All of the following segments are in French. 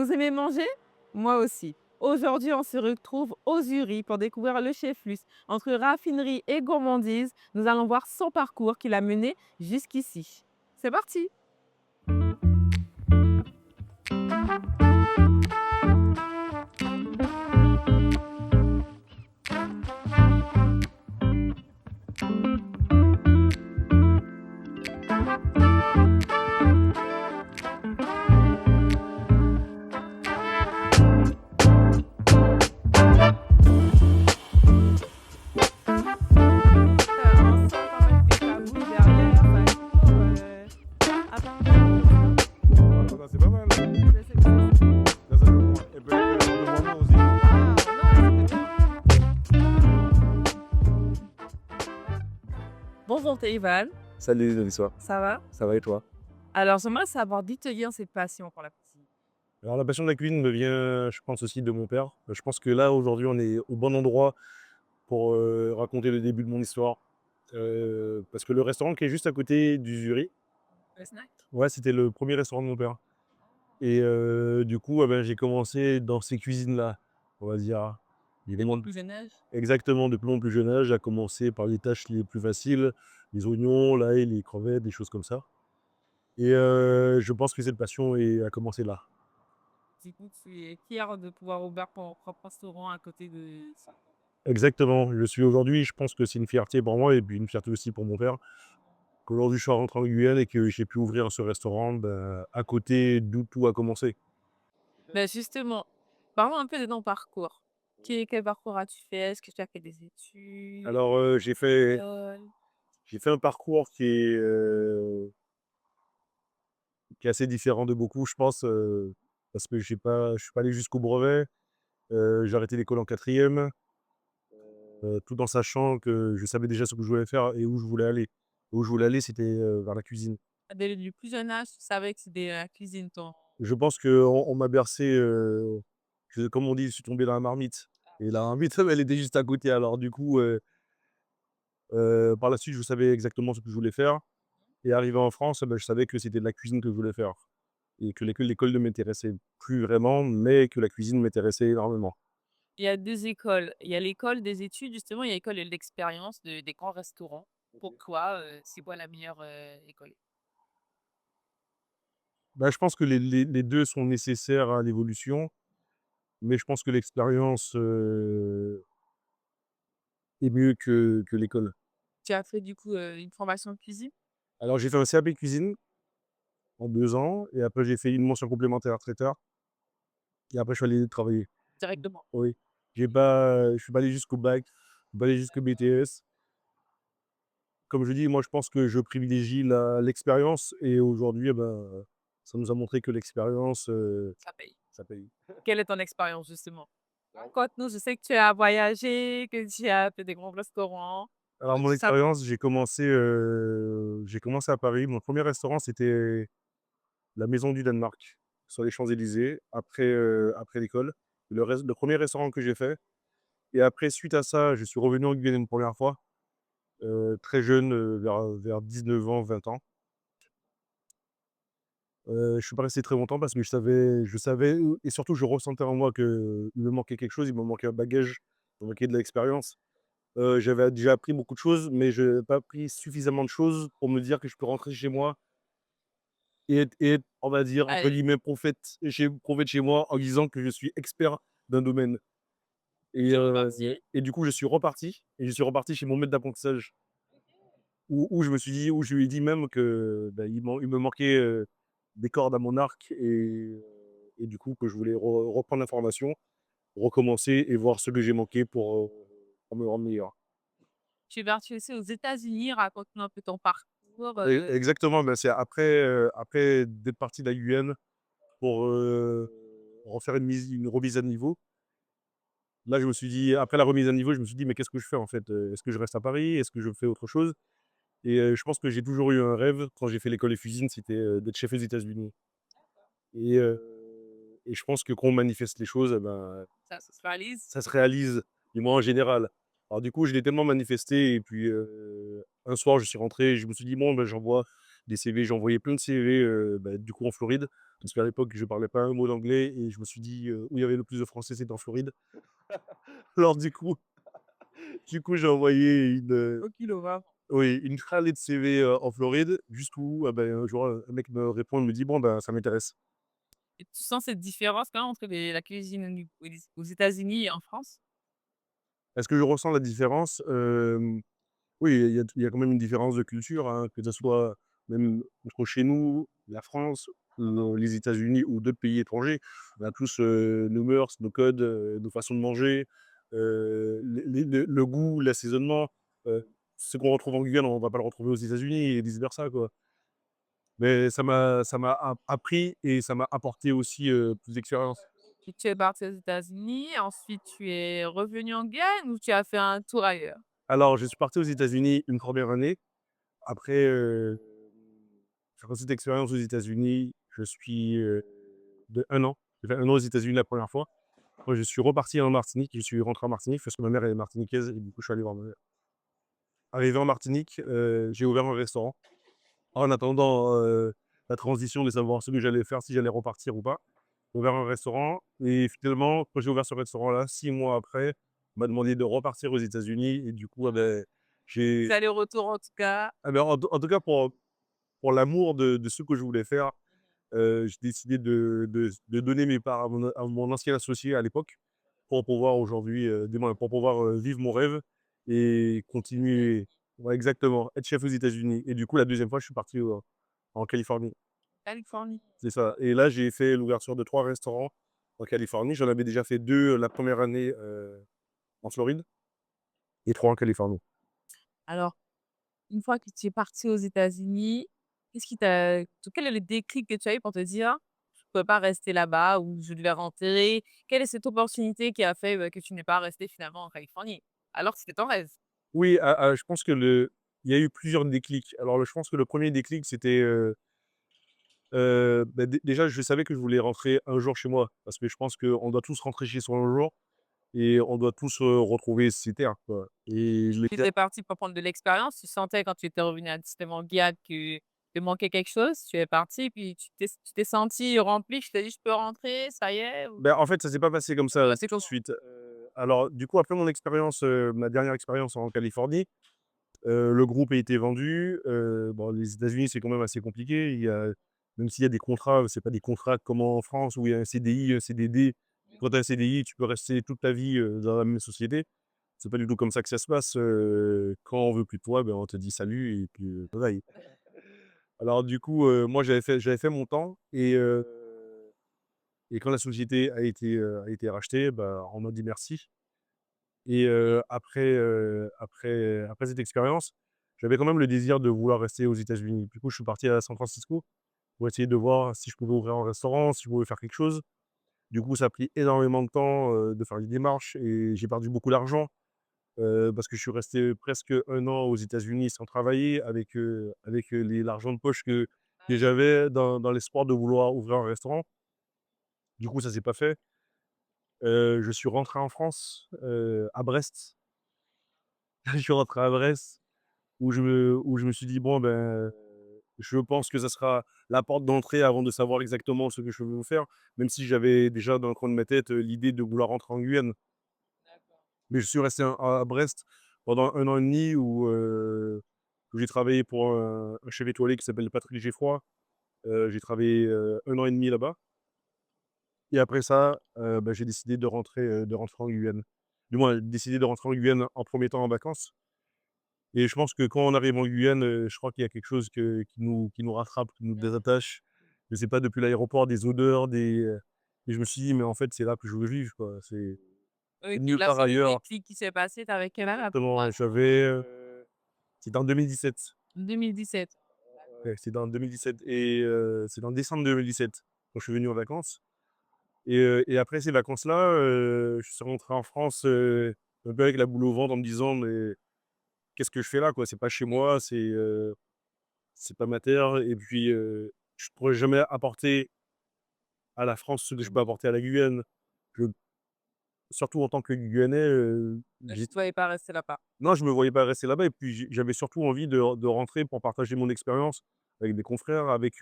Vous aimez manger? Moi aussi. Aujourd'hui, on se retrouve aux Ury pour découvrir le chef Luce. Entre raffinerie et gourmandise, nous allons voir son parcours qui l'a mené jusqu'ici. C'est parti! On sent quand même que ça bouge derrière, ça court. Ah, ça, c'est pas mal. C'est- Ça fait bon. Et puis, avec l'environnement aussi. Ah, non, c'était bien. Bonjour Ivan, Salut, Nourrissoir. ça va? Ça va et toi? Alors, j'aimerais savoir d'où te vient cette passion pour la cuisine. Alors, la passion de la cuisine me vient, je pense aussi de mon père. Je pense que là, aujourd'hui, on est au bon endroit pour raconter le début de mon histoire. Parce que le restaurant qui est juste à côté du Zuri, Le snack? ouais, c'était le premier restaurant de mon père. Et du coup, ben, j'ai commencé dans ces cuisines-là, on va dire. Il y avait moins de- Plus jeune âge? Exactement, depuis mon plus jeune âge, à commencer par les tâches les plus faciles, les oignons, l'ail, les crevettes, des choses comme ça. Et je pense que cette passion a commencé là. Du coup, tu es fier de pouvoir ouvrir ton propre restaurant à côté de ça. Exactement, je suis aujourd'hui, je pense que c'est une fierté pour moi et puis une fierté aussi pour mon père, qu'aujourd'hui je sois rentré en Guyane et que j'ai pu ouvrir ce restaurant à côté d'où tout a commencé. Ben justement, parlons un peu de ton parcours. Quel parcours as-tu fait? Est-ce que tu as fait des études, Alors école? j'ai fait un parcours qui est assez différent de beaucoup, je pense, parce que je suis pas allé jusqu'au brevet. J'ai arrêté l'école en quatrième, tout en sachant que je savais déjà ce que je voulais faire et où je voulais aller. Où je voulais aller, c'était vers la cuisine. Dès le plus jeune âge, tu savais que c'était la cuisine ton. Je pense qu'on m'a bercé, comme on dit, je suis tombé dans la marmite. Et la marmite, elle était juste à côté. Alors du coup, par la suite, je savais exactement ce que je voulais faire. Et arrivé en France, bah, je savais que c'était de la cuisine que je voulais faire. Et que l'école ne m'intéressait plus vraiment, mais que la cuisine m'intéressait énormément. Il y a 2 écoles. Il y a l'école des études, justement, il y a l'école de l'expérience des grands restaurants. Pourquoi, c'est quoi la meilleure, école? Bah, je pense que les 2 sont nécessaires à l'évolution, mais je pense que l'expérience, est mieux que l'école. Tu as fait du coup, une formation de cuisine? Alors j'ai fait un CAP cuisine en 2 ans et après j'ai fait une mention complémentaire traiteur et après je suis allé travailler. Directement? Oui. Je suis pas allé jusqu'au bac, je suis pas allé jusqu'au BTS. Comme je dis, moi je pense que je privilégie l'expérience et aujourd'hui, eh ben, ça nous a montré que l'expérience, Ça paye. ça paye. Quelle est ton expérience justement? Raconte-nous, je sais que tu as voyagé, que tu as fait des grands restaurants. Alors mon Ça expérience, j'ai commencé à Paris. Mon premier restaurant, c'était la Maison du Danemark, sur les Champs-Élysées, après l'école. Le 1er restaurant que j'ai fait et après suite à ça, je suis revenu en Guyane une première fois, très jeune, vers 19 ans, 20 ans. Je suis pas resté très longtemps parce que je savais et surtout je ressentais en moi qu'il me manquait quelque chose, il me manquait un bagage, il me manquait de l'expérience. J'avais déjà appris beaucoup de choses, mais je n'avais pas appris suffisamment de choses pour me dire que je peux rentrer chez moi et être, on va dire, entre allez, guillemets, prophète chez moi en disant que je suis expert d'un domaine et tu es heu reparti. et du coup, je suis reparti chez mon maître d'apprentissage où je lui ai dit même que, bah, il me manquait, des cordes à mon arc et du coup que je voulais reprendre l'information, recommencer et voir ce que j'ai manqué pour me rendre meilleur. Tu es parti aussi aux États-Unis, raconte-nous un peu ton parcours, Exactement, bah, c'est après d'être parti de la Guyane pour, refaire une remise à niveau. Là, je me suis dit après la remise à niveau, je me suis dit: «Mais qu'est-ce que je fais en fait? Est-ce que je reste à Paris? Est-ce que je fais autre chose?» Et je pense que j'ai toujours eu un rêve quand j'ai fait l'école de cuisine, c'était, d'être chef aux États-Unis et je pense que quand on manifeste les choses, eh ben, ça se réalise. ça se réalise, du moins en général. Alors du coup, je l'ai tellement manifesté et puis, un soir, je suis rentré et je me suis dit: «Bon, ben, j'envoie des CV. J'ai envoyé plein de CV, du coup en Floride, parce qu'à l'époque, je parlais pas un mot d'anglais et je me suis dit, où il y avait le plus de Français, c'était en Floride. Alors du coup, j'ai envoyé OK, l'horreur. oui, une tralée de CV, en Floride, jusqu'où, un jour, un mec me répond, il me dit: «Bon, ben, ça m'intéresse». Et tu sens cette différence quand même entre la cuisine aux États-Unis et en France? Est-ce que je ressens la différence? Oui, il y a quand même une différence de culture, hein, que ça soit même entre chez nous, la France, les États-Unis ou d'autres pays étrangers. On a tous, nos mœurs, nos codes, nos façons de manger, le goût, l'assaisonnement. Ce qu'on retrouve en Guyane, on va pas le retrouver aux États-Unis et vice versa, quoi. Mais ça m'a appris et ça m'a apporté aussi, plus d'expérience. Et tu es parti aux États-Unis, ensuite tu es revenu en Guyane ou tu as fait un tour ailleurs? Alors, je suis parti aux États-Unis une première année. Après, après cette expérience aux États-Unis, je suis, de 1 an. J'ai fait 1 an aux États-Unis la première fois. Moi, je suis reparti en Martinique. Je suis rentré en Martinique parce que ma mère elle est martiniquaise et du coup, je suis allé voir ma mère. Arrivé en Martinique, j'ai ouvert un restaurant en attendant, la transition de savoir ce que j'allais faire, si j'allais repartir ou pas. J'ai ouvert un restaurant et finalement, quand j'ai ouvert ce restaurant-là, 6 mois après, on m'a demandé de repartir aux États-Unis et du coup, Des j'ai allers-retours en tout cas. en tout cas pour l'amour de ce que je voulais faire, j'ai décidé de donner mes parts à mon ancien associé à l'époque, pour pouvoir aujourd'hui, du moins pour pouvoir, vivre mon rêve et continuer, ouais, exactement, être chef aux États-Unis et du coup, la deuxième fois, je suis parti, en Californie. Californie. C'est ça et là, j'ai fait l'ouverture de 3 restaurants en Californie. J'en avais déjà fait 2 la première année, en Floride et 3 en Californie. Alors, une fois que tu es parti aux États-Unis, qu'est-ce qui t'a quel est le déclic que tu as eu pour te dire: «Je peux pas rester là-bas» ou «Je devais rentrer»? Quelle est cette opportunité qui a fait, que tu n'es pas resté finalement en Californie? Alors que c'était ton rêve? Oui, je pense que il y a eu plusieurs déclics. Alors je pense que le premier déclic, c'était, déjà, je savais que je voulais rentrer un jour chez moi parce que je pense qu'on doit tous rentrer chez soi un jour et on doit tous, retrouver ses terres, quoi et je l'ai Tu fait. étais parti pour prendre de l'expérience, tu sentais quand tu étais revenu à justement en Guyane que te manquait quelque chose, tu es parti puis tu t'es senti rempli, tu t'es dit: «Je peux rentrer, ça y est» ou En fait, ça s'est pas passé comme ça s'est ça passé tout de comment? suite. Alors du coup, après mon expérience, ma dernière expérience en Californie, le groupe a été vendu. Bon, les États-Unis, c'est quand même assez compliqué. Même s'il y a des contrats, c'est pas des contrats comme en France où il y a un CDI, un CDD. Quand tu as un CDI, tu peux rester toute ta vie, dans la même société. C'est pas du tout comme ça que ça se passe. Quand on veut plus de toi, on te dit salut et puis, bye bye. Alors du coup, moi j'avais fait mon temps et quand la société a été rachetée, on m'a dit merci et après cette expérience, j'avais quand même le désir de vouloir rester aux États-Unis. Du coup, je suis parti à San Francisco pour essayer de voir si je pouvais ouvrir un restaurant, si je pouvais faire quelque chose. Du coup, ça a pris énormément de temps, de faire les démarches et j'ai perdu beaucoup d'argent, parce que je suis resté presque 1 an aux États-Unis sans travailler avec l'argent de poche que j'avais dans l'espoir de vouloir ouvrir un restaurant. Du coup, ça s'est pas fait. Je suis rentré en France, à Brest. Je suis rentré à Brest où je me suis dit: «Bon, je pense que ça sera la porte d'entrée avant de savoir exactement ce que je veux faire», même si j'avais déjà dans le coin de ma tête, l'idée de vouloir rentrer en Guyane. Mais je suis resté à Brest pendant 1 an et demi où j'ai travaillé pour un chef étoilé qui s'appelle Patrick Geffroy. J'ai travaillé, 1 an et demi là-bas et après ça, j'ai décidé de rentrer en Guyane. Du moins, décidé de rentrer en Guyane en premier temps en vacances et je pense que quand on arrive en Guyane, je crois qu'il y a quelque chose qui nous rattrape, qui nous désattache. Je sais pas, depuis l'aéroport, des odeurs, et je me suis dit: «Mais en fait, c'est là que je veux vivre, quoi. C'est OK, nulle là, part c'est le ailleurs». déclic qui s'est passé, tu avais quel âge à peu Exactement, près? ouais, c'était en 2017. 2017. Ouais, c'était en 2017 et c'était en décembre 2017 quand je suis venu en vacances et après ces vacances-là, je suis rentré en France, un peu avec la boule au ventre en me disant: «Mais qu'est-ce que je fais là, quoi? C'est pas chez moi, c'est pas ma terre et puis, je pourrais jamais apporter à la France ce que je peux apporter à la Guyane». Je surtout en tant que Guyanais, Tu j'ai ne voyais pas rester là-bas. non, je me voyais pas rester là-bas et puis j'avais surtout envie de rentrer pour partager mon expérience avec des confrères, avec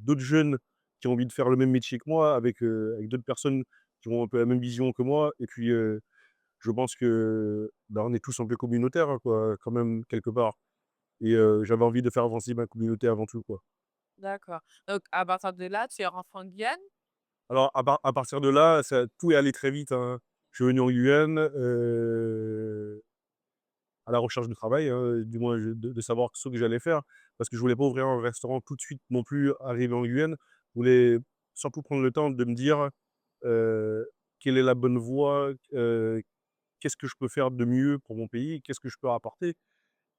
d'autres jeunes qui ont envie de faire le même métier que moi, avec d'autres personnes qui ont un peu la même vision que moi et puis, je pense que, bah, on est tous un peu communautaires, hein, quoi, quand même quelque part et j'avais envie de faire avancer ma communauté avant tout, quoi. D'accord. Donc à partir de là, tu es rentré en Guyane? Alors à partir de là, ça tout est allé très vite, hein. Je suis venu en Guyane, à la recherche de travail, hein, du moins de savoir ce que j'allais faire. Parce que je voulais pas ouvrir un restaurant tout de suite non plus, arrivé en Guyane. Je voulais surtout prendre le temps de me dire, heu, quelle est la bonne voie, qu'est-ce que je peux faire de mieux pour mon pays? Qu'est-ce que je peux apporter?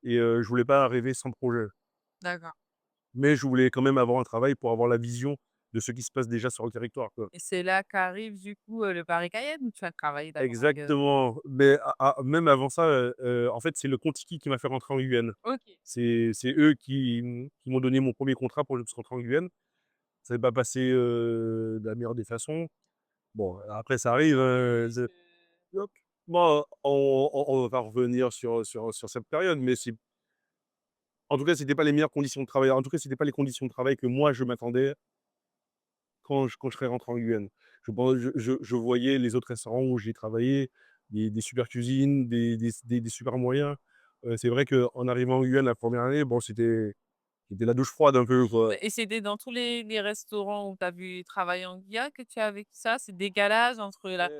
Et je voulais pas arriver sans projet. D'accord. Mais je voulais quand même avoir un travail pour avoir la vision de ce qui se passe déjà sur le territoire, quoi. Et c'est là qu'arrive du coup, le Paris Cayenne ou tu as travaillé d'abord ailleurs? Exactement, mais même avant ça, en fait, c'est le Contiki qui m'a fait rentrer en Guyane. OK. C'est eux qui m'ont donné mon premier contrat pour que je puisse rentrer en Guyane. Ça s'est pas passé, de la meilleure des façons. Bon, après ça arrive, ze hop, bon, on va revenir sur cette période, mais en tout cas, c'était pas les meilleures conditions de travail. En tout cas, c'était pas les conditions de travail que moi je m'attendais quand je serais rentré en Guyane. Je voyais les autres restaurants où j'ai travaillé, des super cuisines, des super moyens. C'est vrai qu'en arrivant en Guyane la première année, bon, c'était la douche froide un peu, quoi. Et c'était dans tous les restaurants où tu as vu travailler en Guyane que tu as vécu ça? Ce décalage entre la cuisine,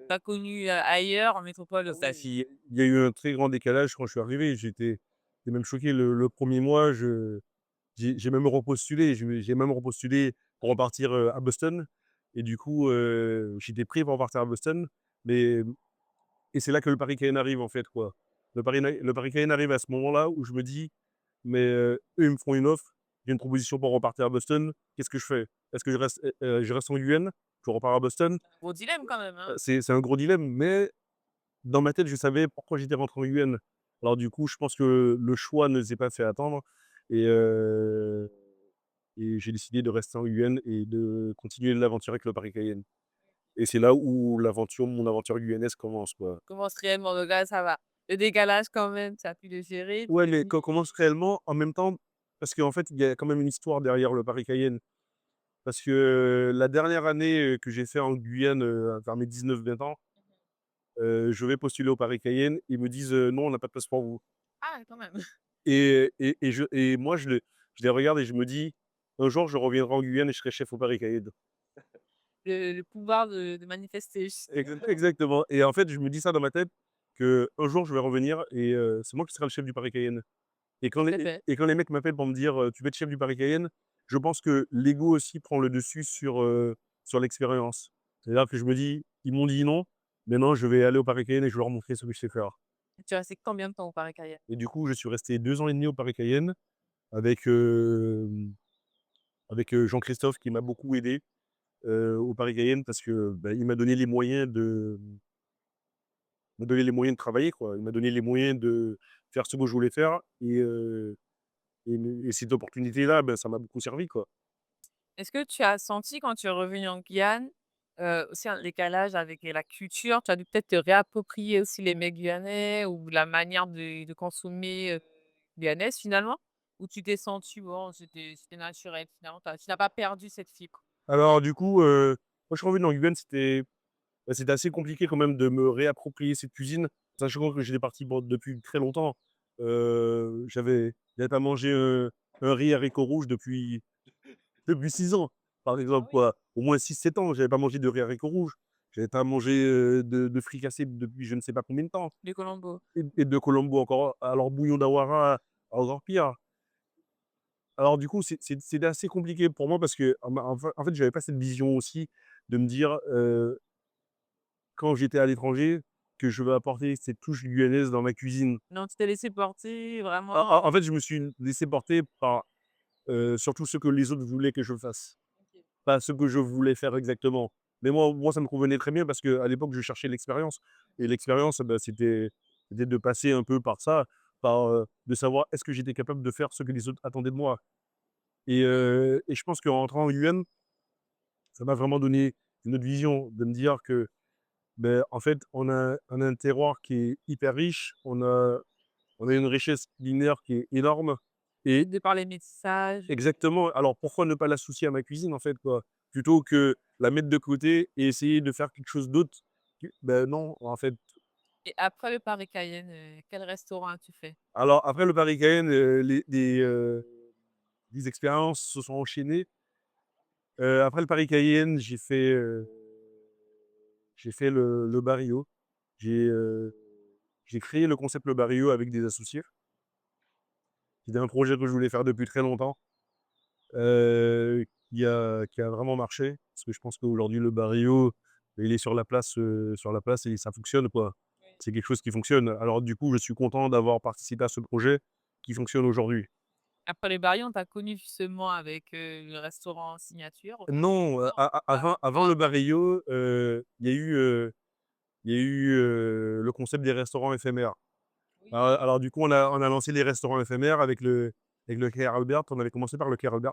que tu as connue, ailleurs en métropole Ah aux oui, États-Unis? il y a eu un très grand décalage quand je suis arrivé. J'étais même choqué le 1er mois, j'ai même repostulé, j'ai même repostulé pour repartir, à Boston et du coup, j'étais prêt pour repartir à Boston, mais et c'est là que le Paris Cayenne arrive, en fait, quoi. Le Paris Cayenne arrive à ce moment-là où je me dis: «Mais, eux, ils me font une offre, j'ai une proposition pour repartir à Boston, qu'est-ce que je fais? Est-ce que je reste en Guyane, je repars à Boston?» Gros dilemme quand même, hein? C'est un gros dilemme, mais dans ma tête, je savais pourquoi j'étais rentré en Guyane. Alors du coup, je pense que le choix ne s'est pas fait attendre et heu et j'ai décidé de rester en Guyane et de continuer l'aventure avec le Paris Cayenne et c'est là où mon aventure guyanaise commence, quoi. Commence réellement, donc là, ça va. Le décalage quand même, tu as pu le gérer, tu Ouais, es mais venu qu'on commence réellement en même temps parce qu'en fait, il y a quand même une histoire derrière le Paris Cayenne. Parce que la dernière année, que j'ai fait en Guyane, vers mes 19-20 ans, je vais postuler au Paris Cayenne. Ils me disent: «Non, on n'a pas de place pour vous» ah quand même! et moi je les regarde et je me dis: «Un jour, je reviendrai en Guyane et je serai chef au Paris Cayenne». Le pouvoir de manifester. Exactement et en fait, je me dis ça dans ma tête qu'un jour, je vais revenir et c'est moi qui serai le chef du Paris Cayenne C'est fait. et quand les mecs m'appellent pour me dire, «Tu veux être chef du Paris Cayenne?» je pense que l'ego aussi prend le dessus sur l'expérience. C'est-à-dire que je me dis: «Ils m'ont dit non, maintenant je vais aller au Paris Cayenne et je vais leur montrer ce que je sais faire» Tu es resté combien de temps au Paris Cayenne? et du coup, je suis resté 2 ans et demi au Paris Cayenne avec, Jean-Christophe qui m'a beaucoup aidé, au Paris Cayenne parce que, bah, il m'a donné les moyens de travailler, quoi. Il m'a donné les moyens de faire ce que je voulais faire et cette opportunité-là, ben, ça m'a beaucoup servi, quoi. Est-ce que tu as senti quand tu es revenu en Guyane, aussi un décalage avec la culture? Tu as dû peut-être te réapproprier aussi les mets guyanais ou la manière de consommer, guyanaise finalement? Ou tu t'es senti bon, c'était naturel finalement, tu n'as pas perdu cette fibre? Alors du coup, quand je suis revenu en Guyane, c'était assez compliqué quand même de me réapproprier cette cuisine, sachant que j'étais parti bon depuis très longtemps. J'avais pas mangé, un riz haricots rouges depuis 6 ans, par Ah exemple, oui. quoi. Au moins 6-7 ans, j'avais pas mangé de riz haricots rouges. J'avais pas mangé, de fricassé depuis je ne sais pas combien de temps Du Colombo. et de colombo encore alors bouillon d'awara, encore pire. Alors du coup, c'était assez compliqué pour moi parce que en fait, j'avais pas cette vision aussi de me dire, quand j'étais à l'étranger, que je veux apporter cette touche guyanaise dans ma cuisine. Non, tu t'es laissé porter En vraiment. en fait, je me suis laissé porter par, surtout ce que les autres voulaient que je fasse, OK. pas ce que je voulais faire exactement. Mais moi, ça me convenait très bien parce qu'à l'époque, je cherchais l'expérience et l'expérience, bah, c'était de passer un peu par ça, de savoir est-ce que j'étais capable de faire ce que les autres attendaient de moi et je pense qu'en rentrant en Guyane, ça m'a vraiment donné une autre vision, de me dire que En fait, on a un terroir qui est hyper riche, on a une richesse culinaire qui est énorme et De par les métissages. exactement, alors pourquoi ne pas l'associer à ma cuisine, en fait, quoi? Plutôt que la mettre de côté et essayer de faire quelque chose d'autre non, en fait. Et après le Paris Cayenne, quel restaurant as-tu fait? Alors après le Paris Cayenne, les expériences se sont enchaînées. Après le Paris Cayenne, j'ai fait le Barrio. J'ai, heu, j'ai créé le concept Le Barrio avec des associés. C'était un projet que je voulais faire depuis très longtemps, qui a vraiment marché. Parce que je pense qu'aujourd'hui le Barrio, il est sur la place et ça fonctionne, quoi. Oui. C'est quelque chose qui fonctionne. Alors du coup, je suis content d'avoir participé à ce projet qui fonctionne aujourd'hui. Après les Barry, on t'a connu justement avec, le restaurant signature. Non, Non, avant le Barrio, il y a eu le concept des restaurants éphémères. oui. Alors du coup, on a lancé les restaurants éphémères avec le Quai Albert. On avait commencé par le Quai Albert,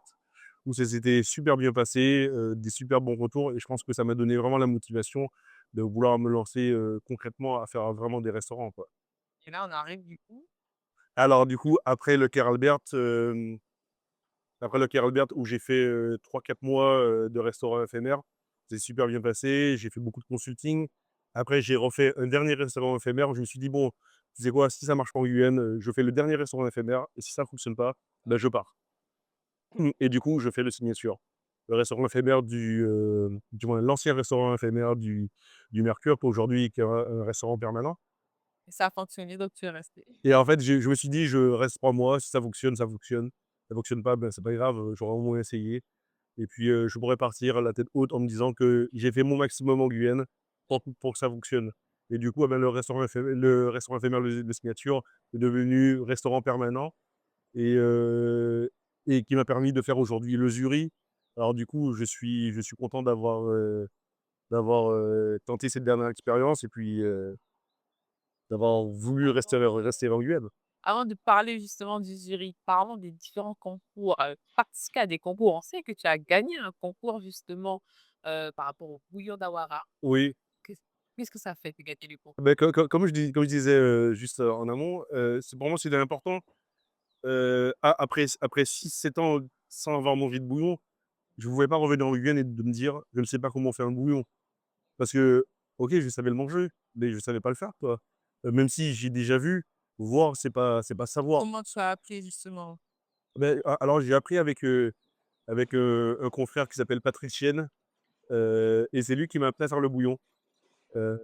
où ça s'était super bien passé, des super bons retours et je pense que ça m'a donné vraiment la motivation de vouloir me lancer, concrètement à faire vraiment des restaurants, quoi. Et là, on arrive du coup Alors du coup, après le Quai Albert où j'ai fait, 3-4 mois, de restaurant éphémère, c'est super bien passé. J'ai fait beaucoup de consulting. Après, j'ai refait un dernier restaurant éphémère. Je me suis dit: «Bon, tu sais quoi? Si ça marche pas en Guyane, je fais le dernier restaurant éphémère et si ça fonctionne pas, je pars». Et du coup, je fais le Signature, le restaurant éphémère du moins l'ancien restaurant éphémère du Mercure, qui aujourd'hui qui est un restaurant permanent. et ça a fonctionné, donc tu es resté. Et en fait, je me suis dit: «Je reste 3 mois, si ça fonctionne, ça fonctionne. Ça fonctionne pas, c'est pas grave, j'aurais au moins essayé». Et puis, je pourrais partir la tête haute en me disant que j'ai fait mon maximum en Guyane pour que ça fonctionne. Et du coup, le restaurant éphémère, le Signature est devenu restaurant permanent et qui m'a permis de faire aujourd'hui le Zuri. Alors du coup, je suis content d'avoir tenté cette dernière expérience et puis, d'avoir voulu rester en Guyane. Avant de parler justement du jury, parlons des différents concours, participer à des concours. On sait que tu as gagné un concours justement, par rapport au bouillon d'Awara. Oui. Qu'est-ce qu'est-ce que ça fait de gagner le concours? Comme je disais, juste, en amont, c'est pour moi, c'était important. Après 6-7 ans sans avoir mangé de bouillon, je ne pouvais pas revenir en Guyane et de me dire: «Je ne sais pas comment faire un bouillon». Parce que, OK, je savais le manger, mais je ne savais pas le faire, quoi. Même si j'ai déjà vu, voir, c'est pas savoir. Comment tu as appris justement? Alors j'ai appris avec un confrère qui s'appelle Patrick Chienne, et c'est lui qui m'a appris à faire le bouillon. Heu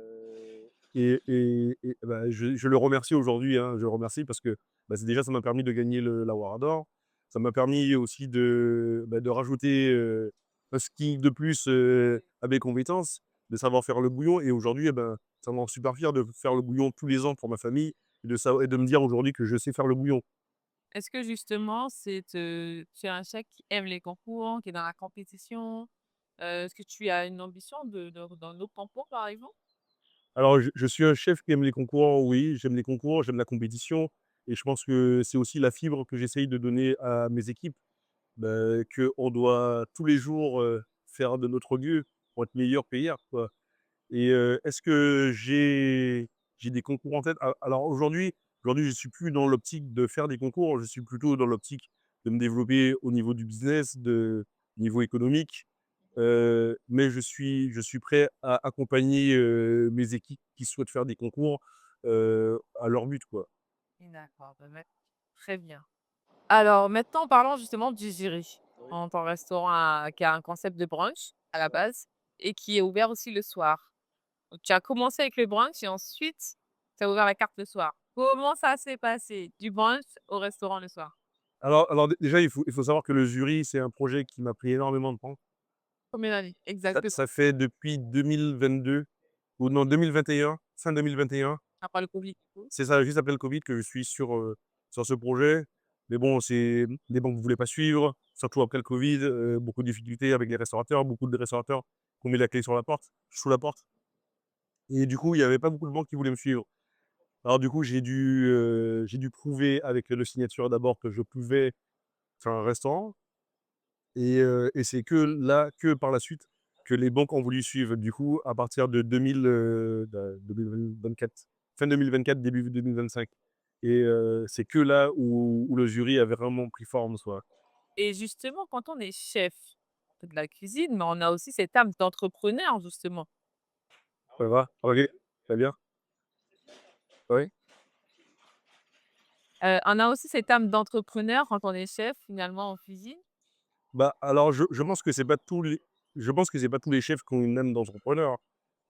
je le remercie aujourd'hui, hein, je le remercie parce que, c'est déjà ça m'a permis de gagner le la d'or. Ça m'a permis aussi de rajouter, un skill de plus, à mes compétences, de savoir faire le bouillon et aujourd'hui, ça me rend super fier de faire le bouillon tous les ans pour ma famille et de me dire aujourd'hui que je sais faire le bouillon. Est-ce que justement tu es un chef qui aime les concours, qui est dans la compétition? Est-ce que tu as une ambition de dans nos concours, par exemple? Alors je suis un chef qui aime les concours, oui, j'aime les concours, j'aime la compétition et je pense que c'est aussi la fibre que j'essaye de donner à mes équipes. Qu'on doit tous les jours, faire de notre mieux pour être meilleur que hier, quoi. Et est-ce que j'ai des concours en tête? Alors aujourd'hui, je suis plus dans l'optique de faire des concours, je suis plutôt dans l'optique de me développer au niveau du business, niveau économique, mais je suis prêt à accompagner, mes équipes qui souhaitent faire des concours, à leur but, quoi. D'accord, très bien. Alors maintenant, parlons justement du jury. Oui. Ton restaurant qui a un concept de brunch à la base et qui est ouvert aussi le soir. Donc tu as commencé avec le brunch et ensuite tu as ouvert la carte le soir. Comment ça s'est passé du brunch au restaurant le soir? Alors déjà, il faut savoir que le jury, c'est un projet qui m'a pris énormément de temps. Combien d'années? Ça Exactement. ça fait depuis 2022 ou non 2021, fin 2021. Après le Covid, du coup? C'est ça, juste après le covid que je suis sur ce projet. Mais bon, les banques ne voulaient pas suivre, surtout après le covid, beaucoup de difficultés avec les restaurateurs, beaucoup de restaurateurs qui ont mis la clé sous la porte et du coup, il y avait pas beaucoup de banques qui voulaient me suivre. Alors du coup, j'ai dû prouver avec le Signature d'abord que je pouvais faire un restaurant et c'est que là, que par la suite, que les banques ont voulu suivre. Du coup, à partir de 2024, fin 2024, début 2025. Et c'est que là où le jury avait vraiment pris forme, quoi. Et justement, quand on est chef, on fait de la cuisine, mais on a aussi cette âme d'entrepreneur, justement. Ça va? OK, très bien. Oui. On a aussi cette âme d'entrepreneur quand on est chef, finalement, en cuisine. Bah, alors je pense que c'est pas tous les chefs qui ont une âme d'entrepreneur.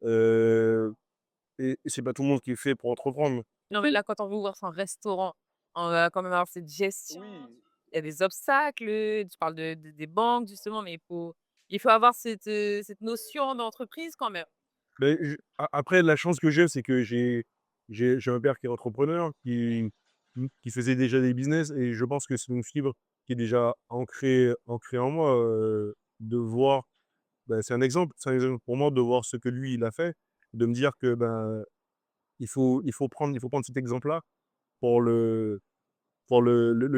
Heu et c'est pas tout le monde qui est fait pour entreprendre. Non, mais là, quand on veut ouvrir son restaurant, on va quand même avoir cette gestion. Oui. Il y a des obstacles, tu parles des banques, justement, mais il faut avoir cette notion d'entreprise quand même. Beh, je a après la chance que j'ai, c'est que j'ai un père qui est entrepreneur, qui faisait déjà des business et je pense que c'est une fibre qui est déjà ancrée en moi, de voir, bah, c'est un exemple pour moi de voir ce que lui, il a fait, de me dire que, ben, il faut prendre cet exemple-là pour le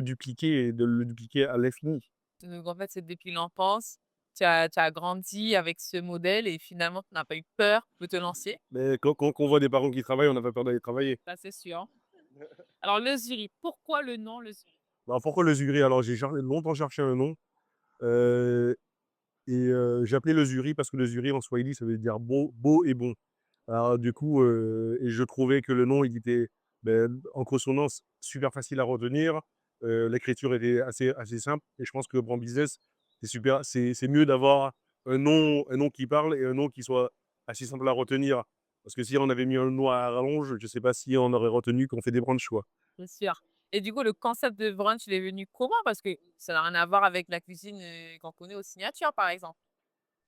dupliquer et de le dupliquer à l'infini. Donc en fait, c'est depuis l'enfance, tu as grandi avec ce modèle et finalement, tu n'as pas eu peur de te lancer. Mais quand on voit des parents qui travaillent, on n'a pas peur d'aller travailler. Ça, c'est sûr. Alors le jury, pourquoi le nom, le jury? Alors pourquoi le Zuri? Alors j'ai longtemps cherché un nom, heu j'ai appelé le Zuri parce que le Zuri en swahili ça veut dire beau et bon. Alors du coup, et je trouvais que le nom il était, en consonance super facile à retenir, l'écriture était assez simple et je pense que pour un business, c'est mieux d'avoir un nom qui parle et un nom qui soit assez simple à retenir. Parce que si on avait mis un nom à rallonge, je sais pas si on aurait retenu qu'on fait des brunchs, quoi. Bien sûr. Et du coup, le concept de brunch, il est venu comment? Parce que ça n'a rien à voir avec la cuisine, qu'on connaît aux signatures, par exemple.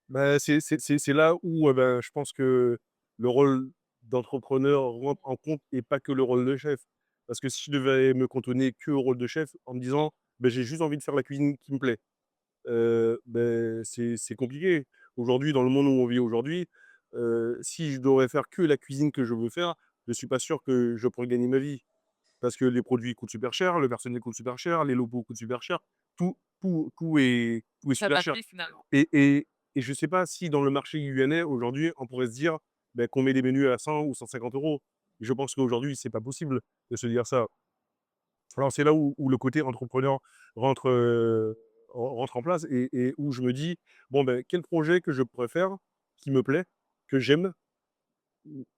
Bah, c'est là où, je pense que le rôle d'entrepreneur rentre en compte et pas que le rôle de chef. Parce que si je devais me cantonner qu'au rôle de chef en me disant: «J'ai juste envie de faire la cuisine qui me plaît», c'est compliqué. Aujourd'hui, dans le monde où on vit aujourd'hui, si je devrais faire que la cuisine que je veux faire, je suis pas sûr que je pourrais gagner ma vie. Parce que les produits coûtent super cher, le personnel coûte super cher, les locaux coûtent super cher, tout est super cher. S'adapter finalement. Et et et je sais pas si dans le marché guyanais, aujourd'hui, on pourrait se dire, qu'on met des menus à 100 ou 150 €. Je pense qu'aujourd'hui, c'est pas possible de se dire ça. Alors c'est là où le côté entrepreneur rentre, rentre en place et où je me dis: «Bon, quel projet que je pourrais faire, qui me plaît, que j'aime,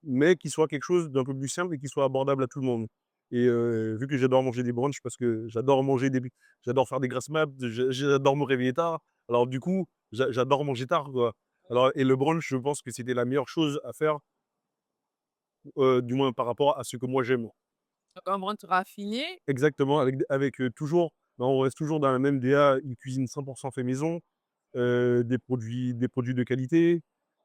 mais qui soit quelque chose d'un peu plus simple et qui soit abordable à tout le monde». Et vu que j'adore manger des brunchs parce que j'adore faire des grasses mat, j'adore me réveiller tard. Alors du coup, j'adore manger tard, quoi. Alors et le brunch, je pense que c'était la meilleure chose à faire, du moins par rapport à ce que moi j'aime. Donc un brunch raffiné. Exactement, toujours, on reste toujours dans la même DA, une cuisine 100 fait maison, des produits de qualité,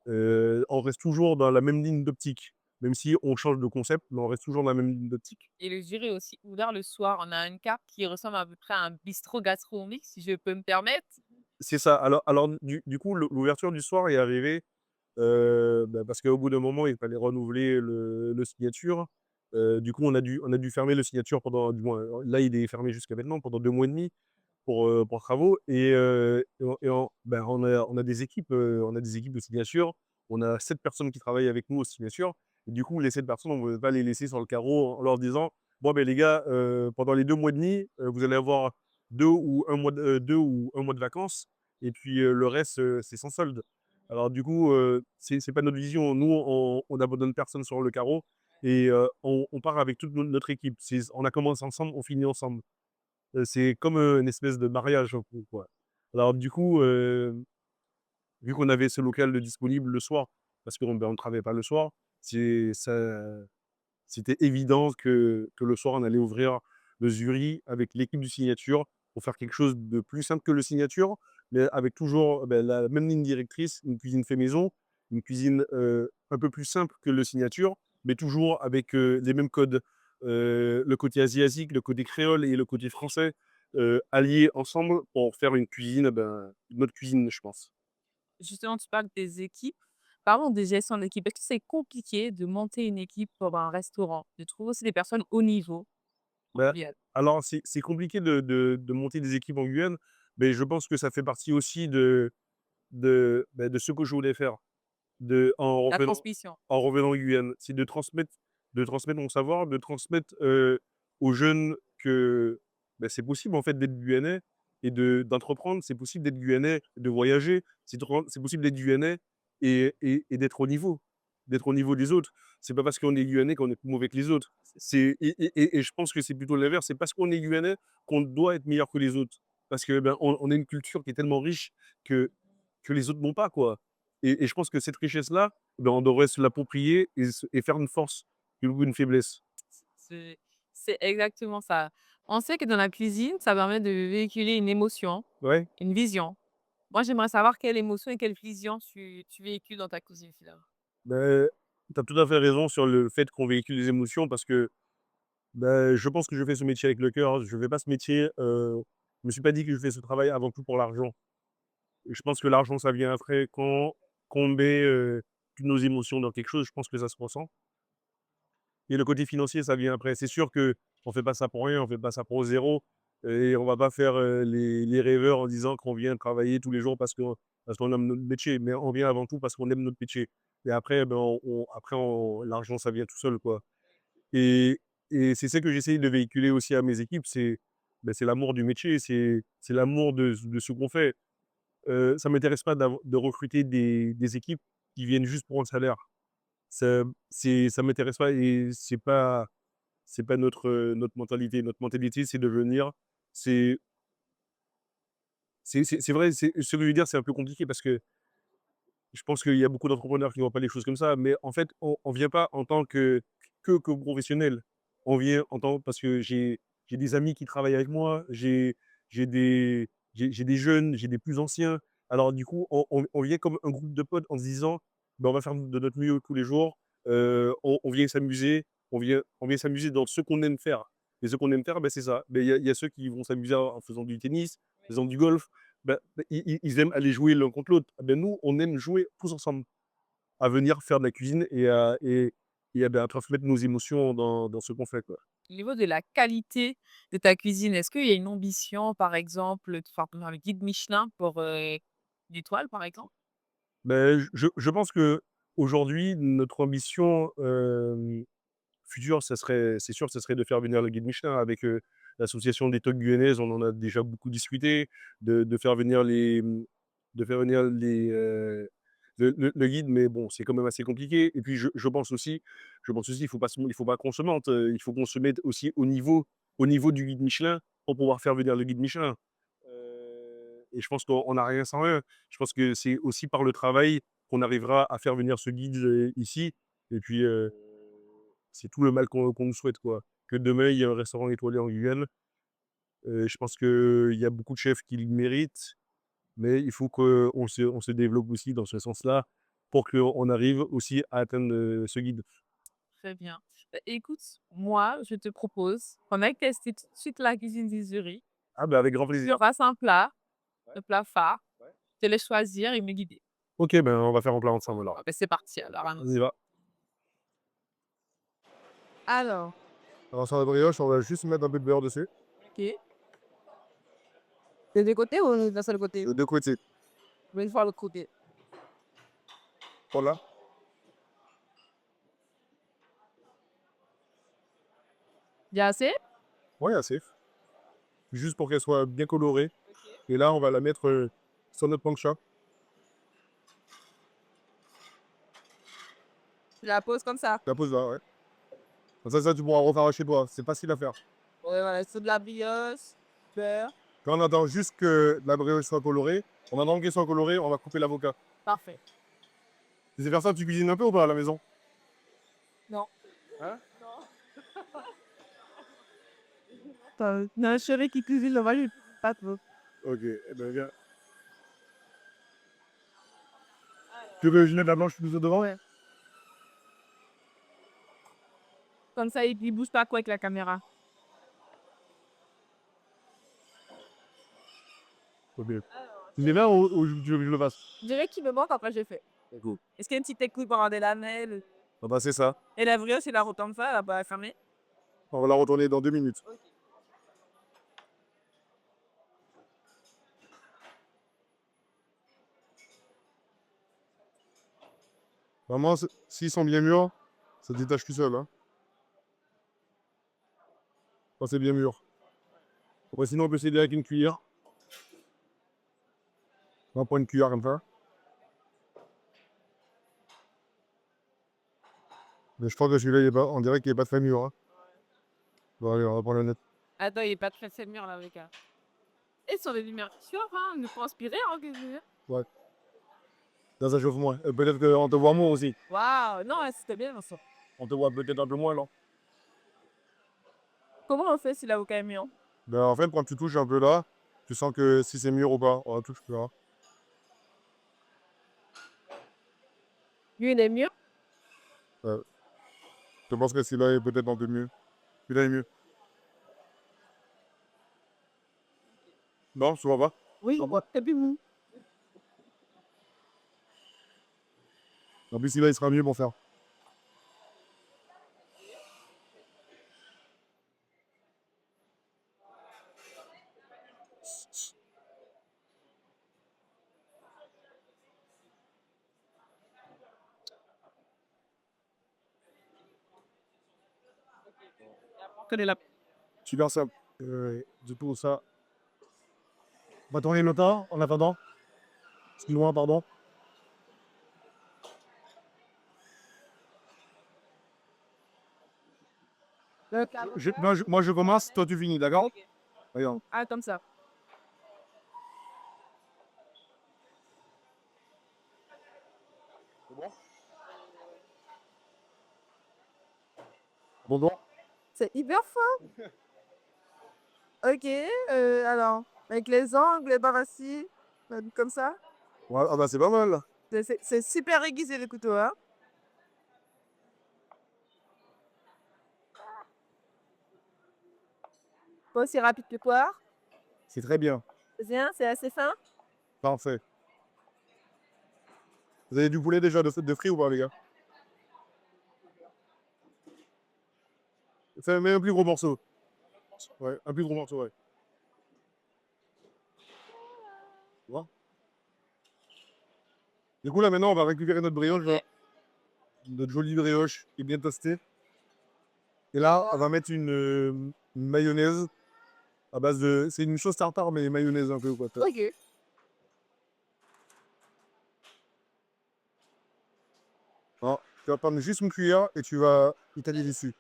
on reste toujours dans la même ligne d'optique. Même si on change de concept, mais on reste toujours dans la même ligne d'optique. Et le jury est aussi ouvert le soir. On a une carte qui ressemble à peu près à un bistrot gastronomique, si je peux me permettre. C'est ça. Alors du coup, l'ouverture du soir est arrivée, parce qu'au bout d'un moment, il fallait renouveler le signature. Du coup, on a dû fermer le signature pendant du moins, là, il est fermé jusqu'à maintenant, pendant 2 mois et demi pour travaux on a des équipes, on a des équipes de signature. On a 7 personnes qui travaillent avec nous aux signatures et du coup, les 7 personnes, on ne veut pas les laisser sur le carreau en leur disant: «Bon, les gars, pendant les 2 mois et demi, vous allez avoir 2 ou un mois de vacances et puis, le reste, c'est sans solde». Alors du coup, c'est pas notre vision. Nous, on abandonne personne sur le carreau et on part avec toute notre équipe. On a commencé ensemble, on finit ensemble. C'est comme, une espèce de mariage un peu, quoi. Alors du coup, vu qu'on avait ce local de disponible le soir, parce qu'on travaillait pas le soir, c'est ça c'était évident que le soir, on allait ouvrir le Zuri avec l'équipe du Signature pour faire quelque chose de plus simple que le Signature, mais avec toujours, la même ligne directrice, une cuisine fait maison, une cuisine, un peu plus simple que le Signature, mais toujours avec, les mêmes codes. Le côté asiatique, le côté créole et le côté français, alliés ensemble pour faire une cuisine, une autre cuisine, je pense. Justement, tu parles des équipes. Parlons des gestions d'équipe. Est-ce que c'est compliqué de monter une équipe pour un restaurant? De trouver aussi des personnes haut niveau en Bah, Guyane? alors c'est compliqué de monter des équipes en Guyane, mais je pense que ça fait partie aussi de ce que je voulais faire en La revenant transmission. en Guyane. C'est de transmettre mon savoir, de transmettre, aux jeunes que, c'est possible en fait d'être guyanais et d'entreprendre. C'est possible d'être guyanais, de voyager. C'est possible d'être guyanais et d'être au niveau des autres. C'est pas parce qu'on est guyanais qu'on est plus mauvais que les autres. Je pense que c'est plutôt l'inverse. C'est parce qu'on est guyanais qu'on doit être meilleur que les autres. Parce que, on a une culture qui est tellement riche que les autres n'ont pas, quoi. Et je pense que cette richesse-là, on devrait se l'approprier et faire une force plutôt qu'une faiblesse. C'est c'est exactement ça. On sait que dans la cuisine, ça permet de véhiculer une émotion, Ouais, une vision. Moi, j'aimerais savoir quelle émotion et quelle vision tu véhicules dans ta cuisine, finalement? bah, tu as tout à fait raison sur le fait qu'on véhicule des émotions parce que, je pense que je fais ce métier avec le cœur. Je fais pas ce métier, je me suis pas dit que je fais ce travail avant tout pour l'argent. Et je pense que l'argent, ça vient après quand on met, toutes nos émotions dans quelque chose, je pense que ça se ressent. Et le côté financier, ça vient après. C'est sûr qu'on fait pas ça pour rien, on fait pas ça pour zéro et on va pas faire, les rêveurs en disant qu'on vient travailler tous les jours parce qu'on aime notre métier, mais on vient avant tout parce qu'on aime notre métier et après, on l'argent, ça vient tout seul, quoi et c'est ça que j'essaye de véhiculer aussi à mes équipes, c'est l'amour du métier, c'est l'amour de ce qu'on fait. Ça m'intéresse pas de recruter des équipes qui viennent juste pour un salaire. Ça m'intéresse pas et c'est pas notre mentalité. Notre mentalité, c'est de venir c'est c'est vrai, ce que je veux dire, c'est un peu compliqué parce que je pense qu'il y a beaucoup d'entrepreneurs qui ne voient pas les choses comme ça, mais en fait, on vient pas en tant que professionnel. On vient en tant parce que j'ai des amis qui travaillent avec moi, j'ai des jeunes, j'ai des plus anciens. Alors du coup, on vient comme un groupe de potes en se disant: on va faire de notre mieux tous les jours, on vient s'amuser, on vient s'amuser dans ce qu'on aime faire et ce qu'on aime faire, c'est ça. Il y a ceux qui vont s'amuser en faisant du tennis, faisant du golf. Ils aiment aller jouer l'un contre l'autre. Nous, on aime jouer tous ensemble, à venir faire de la cuisine et à transmettre nos émotions dans ce qu'on fait, quoi. Au niveau de la qualité de ta cuisine, est-ce qu'il y a une ambition, par exemple, de faire le guide Michelin pour, une étoile, par exemple? Je pense qu'aujourd'hui, notre ambition, future, c'est sûr, ça serait de faire venir le guide Michelin avec, l'association des TOC guyanaises. On en a déjà beaucoup discuté, de faire venir le guide, mais bon, c'est quand même assez compliqué et puis je pense aussi il faut pas qu'on se mente, il faut qu'on se mette aussi au niveau du guide Michelin pour pouvoir faire venir le guide Michelin. Et je pense qu'on n'a rien sans rien. Je pense que c'est aussi par le travail qu'on arrivera à faire venir ce guide, ici et puis, c'est tout le mal qu'on nous souhaite, quoi. Que demain, il y ait un restaurant étoilé en Guyane. Je pense qu'il y a beaucoup de chefs qui le méritent, mais il faut qu'on se développe aussi dans ce sens-là pour qu'on arrive aussi à atteindre, ce guide. Très bien. Bah, écoute, moi, je te propose qu'on aille tester tout de suite la cuisine d'Izuri. Ah avec grand Tu plaisir. auras un plat, Ouais, le plat phare. ouais. Je te laisse choisir et me guider. OK, on va faire un plat ensemble alors. Ah, bah, c'est parti alors, On y va. Alors, Alors sur la brioche, on va juste mettre un peu de beurre dessus. OK. Des 2 côtés ou d'un seul côté? De 2 côtés. Je vais une fois le côté. Voilà. Bien assez? Ouais, assez. Juste pour qu'elle soit bien colorée et là, on va la mettre, sur notre plancha. Je la pose comme ça? Tu la poses là, ouais. Comme ça, tu pourras refaire chez toi. C'est facile à faire. Ouais, voilà, c'est de la brioche, beurre. Quand on attend juste que la brioche soit colorée, en attendant qu'elle soit colorée, on va couper l'avocat. Parfait. Tu sais faire ça, tu cuisines un peu ou pas à la maison? Non. Hein? Non, chérie qui cuisine, moi, je pas trop. OK, viens. Tu veux Ginette la blanche plus devant? Ouais. Comme ça, il bouge pas quoi avec la caméra. OK. Tu les mets ou tu veux que je le fasse? Je dirais qu'il me manque, après j'ai fait. Écoute. Est-ce qu'il y a une petite technique pour avoir des lamelles? C'est ça. Et la brioche, il la retourne ça, elle va pas fermer? On va la retourner dans 2 minutes. Vraiment, s'ils sont bien mûrs, ça se détache tout seul. Hein. Quand c'est bien mûr. Après, sinon, on peut s'aider avec une cuillère. On va prendre une cuillère comme ça. Mais je crois que celui-là, on dirait qu'il n'est pas très mûr. Hein. Bon, allez, on va prendre le net. Attends, il est pas très mûr là, avec. Et sur les lumières qui chauffent, hein, il nous faut inspirer, hein, qu'est-ce que je veux dire. Ouais. Là, ça chauffe moins. Peut-être qu'on te voit moins aussi. Waouh, non, c'était bien ça. On te voit peut-être un peu moins, là. Comment on fait si l'avocat est mûr? Ben, en fait, quand tu touches un peu là, tu sens que si c'est mûr ou pas. On la touche plus. Hein. Lui, il est mûr. Je pense que celui-là est peut-être un peu mieux. Celui-là est mieux. Non, je vois pas. Oui, on voit. Et puis mou. En plus, celui-là, il sera mieux pour faire. Connais la. Super simple. Du coup, ça. On va tourner le tas en attendant. Excuse-moi, pardon. Moi, je commence, toi, tu finis, d'accord? Ok. Regarde. Ah, comme ça. C'est bon? Bon, bon. C'est hyper fin. Ok, alors, avec les angles, les barassis, comme ça. Ouais, ah bah, c'est pas mal, là. C'est super aiguisé le couteau, hein. Pas aussi rapide que poire. C'est très bien. C'est bien, c'est assez fin. Parfait. Vous avez du poulet déjà de frit ou pas, les gars? Mets un plus gros morceau. Ouais, un plus gros morceau, ouais. Tu vois? Du coup, là, maintenant, on va récupérer notre brioche, là. Notre jolie brioche qui est bien toastée. Et là, on va mettre une mayonnaise à base de... C'est une sauce tartare, mais mayonnaise un peu, quoi. Ok. Alors, tu vas prendre juste une cuillère et tu vas étaler dessus.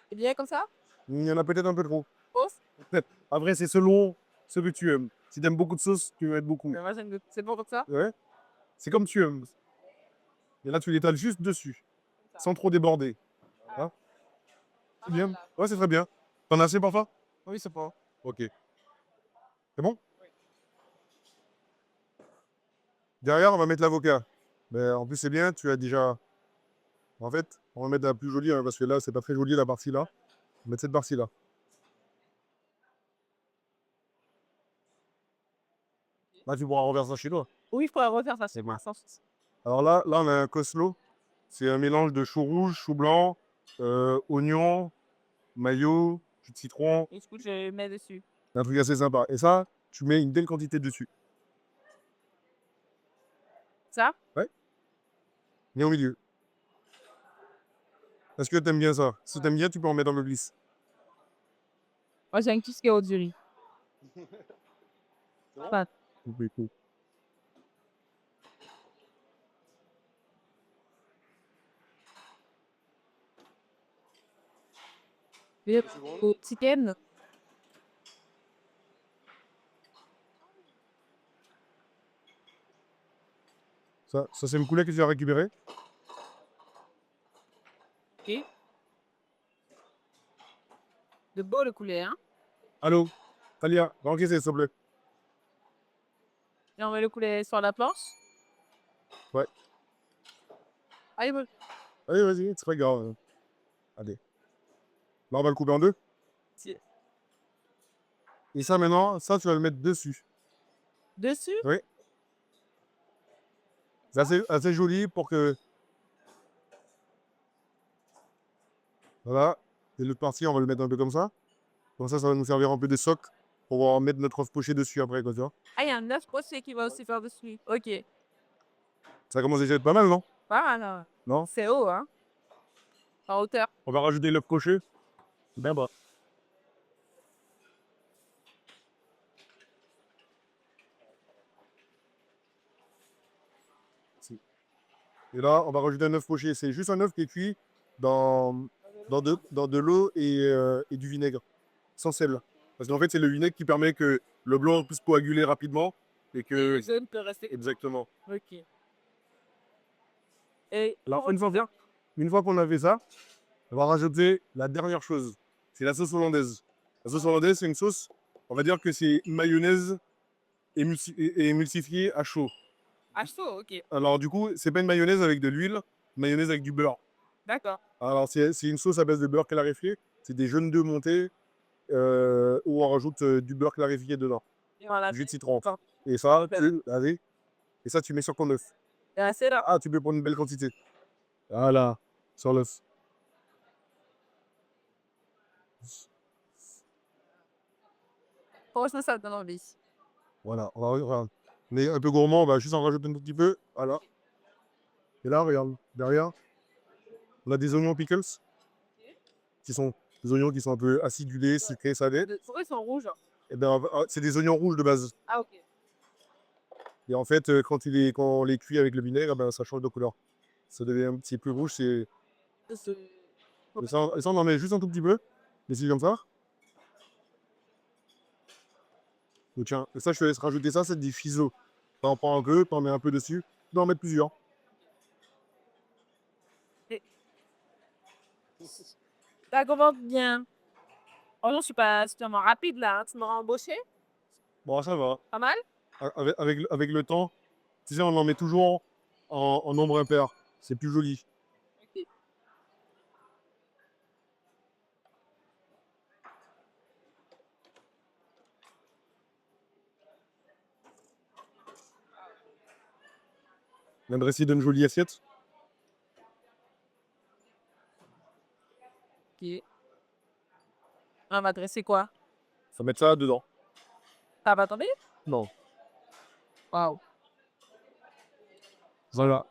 C'est bien comme ça. Il y en a peut-être un peu trop. Pause. Après, c'est selon ce que tu aimes. Si tu aimes beaucoup de sauce, tu vas mettre beaucoup. Mais moi, c'est bon comme ça. Ouais. C'est comme tu aimes. Et là, tu l'étales juste dessus, sans trop déborder. Hein? C'est bien. Ouais, c'est très bien. T'en as assez parfois? Oui, c'est bon. Ok. C'est bon? Derrière, on va mettre l'avocat. Mais en plus, c'est bien, tu as déjà... En fait, on va mettre la plus jolie, hein, parce que là, c'est pas très joli, la partie là. On va mettre cette partie là. Là, tu pourras reverser ça chez toi. Oui, il faudrait refaire ça. C'est bon. Sans souci. Alors là, on a un coslo. C'est un mélange de chou rouge, chou blanc, oignon, mayo, jus de citron. Et du coup, je mets dessus. C'est un truc assez sympa. Et ça, tu mets une belle quantité dessus. Ça? Mets au milieu. Est-ce que t'aimes bien ça? Si t'aimes bien, tu peux en mettre un peu plus. Moi, j'aime tout ce qui est au du riz. Pas. Oui, cool. Au chicken. Ça c'est le poulet que tu as récupéré. Ok. De beau le coulet, hein. Allô? Talia, va encaisser, s'il te plaît. Et on met le coulet sur la planche. Ouais. Allez, bon. Allez, vas-y, c'est pas grave. Allez. Là, on va le couper en deux. Si- Et ça, maintenant, ça, tu vas le mettre dessus. Dessus. Oui. C'est assez joli pour que... Voilà. Et l'autre partie, on va le mettre un peu comme ça. Comme ça va nous servir un peu de socle pour pouvoir mettre notre œuf poché dessus après, quoi, tu vois. Ah, il y a un œuf poché qui va aussi faire dessus. Ok. Ça commence déjà à être pas mal, non? Pas mal, hein. Non? C'est haut, hein. En hauteur. On va rajouter l'œuf poché. Ben bas. Et là, on va rajouter un œuf poché. C'est juste un œuf qui est cuit dans, dans de l'eau et du vinaigre, sans sel. Parce qu'en fait, c'est le vinaigre qui permet que le blanc puisse coaguler rapidement et que... Le jaune peut rester. Exactement. Ok. Et Alors, une fois qu'on a fait ça, on va rajouter la dernière chose. C'est la sauce hollandaise. La sauce hollandaise, c'est une sauce, on va dire que c'est une mayonnaise émulsifiée à chaud. à chaud, ok. Alors, du coup, c'est pas une mayonnaise avec de l'huile, une mayonnaise avec du beurre. D'accord. Alors, c'est une sauce à base de beurre clarifié. C'est des jaunes d'œufs montés où on rajoute du beurre clarifié dedans, Et on a jus de citron. Enfin, Et ça, super. allez, et ça, tu mets sur ton œuf. Et assez là. Ah, tu peux prendre une belle quantité. Voilà, sur l'œuf. Franchement, ça me donne envie. Voilà, regarde. On est un peu gourmand, on va juste en rajouter un tout petit peu. Voilà. Et là, regarde, derrière, on a des oignons pickles, qui sont des oignons qui sont un peu acidulés, sucrés, salés. Pourquoi ils sont rouges? Et ben, c'est des oignons rouges de base. Ah, ok. Et en fait, quand on les cuit avec le vinaigre, ben, ça change de couleur. Ça devient un petit peu plus rouge. Et ça, on en met juste un tout petit peu. Mais c'est comme ça. Donc, tiens, et ça, je te laisse rajouter ça, c'est des fiseaux. T'en prends un peu, t'en mets un peu dessus. Tu peux en mettre plusieurs. Ça commence bien. Oh non, je suis pas suffisamment rapide là. Hein. Tu m'auras embauché? Bon, ça va. Pas mal? Avec le temps, tu sais, on en met toujours en nombre impair. C'est plus joli. Ok. On viendrait essayer d'une jolie assiette. Ok. On va dresser quoi? Ça mettre ça dedans. Ça va tomber? Non. Waouh. Voilà.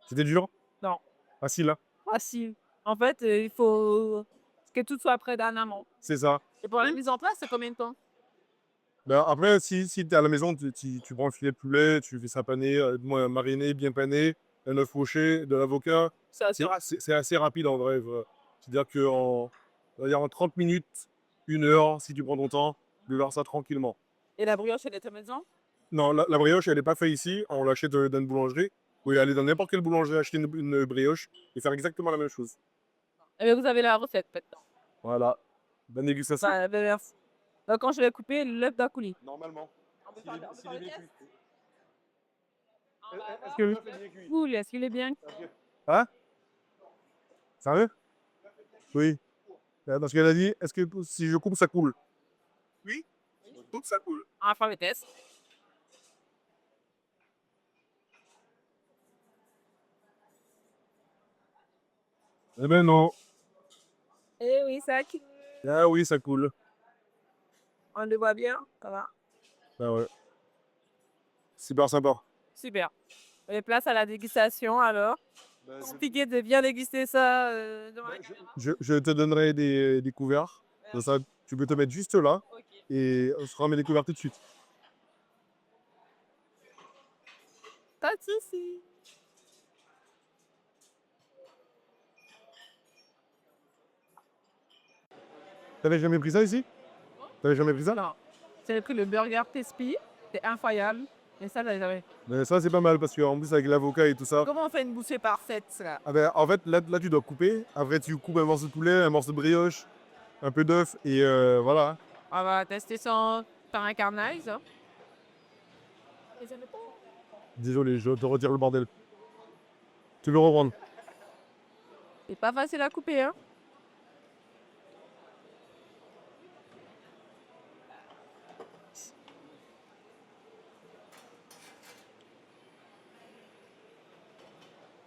C'était dur? Non. Facile, hein? Facile. En fait, il faut que tout soit prêt en amont. C'est ça. Et pour la mise en place, c'est combien de temps? Ben, après, si tu es à la maison, tu prends le filet de poulet, tu fais ça paner, mariner, bien pané, un œuf poché, de l'avocat. Ça C'est sera. c'est assez rapide en vrai. C'est-à-dire qu'en on va dire en 30 minutes, 1 heure, si tu prends ton temps, tu peux faire ça tranquillement. Et la brioche, elle est à maison? Non, la brioche, elle n'est pas faite ici. On l'achète dans une boulangerie. Vous pouvez aller dans n'importe quelle boulangerie, acheter une brioche et faire exactement la même chose. Eh bien, vous avez la recette maintenant. Voilà. Bonne dégustation. Ben, merci. Donc, quand je vais couper, l'œuf doit couler. Normalement. S'il est bien cuit. Est-ce que l'œuf est bien cuit? Cool, est-ce qu'il est bien? Hein? Sérieux? Oui. Parce qu'elle a dit, est-ce que si je coupe, ça coule? Oui, je coupe, ça coule. On va faire le test. Eh ben non. Eh oui, ça coule. Ah oui, ça coule. On le voit bien. Ça va. Ben ouais. Super sympa. Super. Et place à la dégustation alors. Compliqué de bien déguster ça devant la caméra. Je te donnerai des couverts. Comme ça, tu peux te mettre juste là Ok. et on se fera mes découvertes tout de suite. Pas de soucis. T'avais jamais pris ça ici? T'avais jamais pris ça? Non. J'ai pris le burger Tespi. C'est incroyable. Et ça, j'avais jamais. Mais ça, c'est pas mal parce qu'en plus, avec l'avocat et tout ça. Comment on fait une bouchée parfaite là? Ah ben, en fait, là, tu dois couper. Après, tu coupes un morceau de poulet, un morceau de brioche, un peu d'œuf et voilà. On va tester sans par un carnage. Hein. Et j'aime pas. Désolé, je te retire le bordel. Tu veux reprendre? C'est pas facile à couper, hein?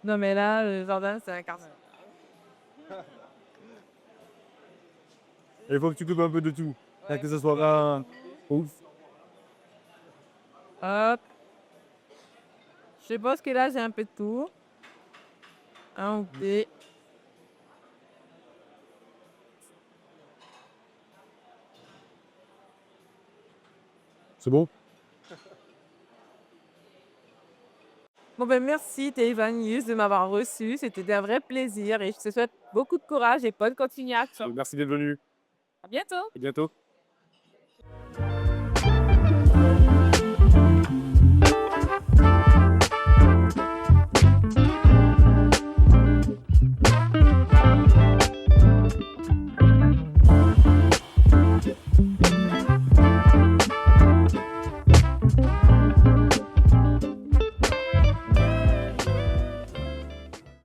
Non, mais là, le jardin, c'est un carnage. Il faut que tu coupes un peu de tout. Que ce soit là. Ouf. Hop. Je pense que là, j'ai un peu de tout. Ok. C'est bon? Bon, ben, merci, Thévanius, de m'avoir reçu. C'était un vrai plaisir et je te souhaite beaucoup de courage et bonne continuation. Merci d'être venu. À bientôt. À bientôt.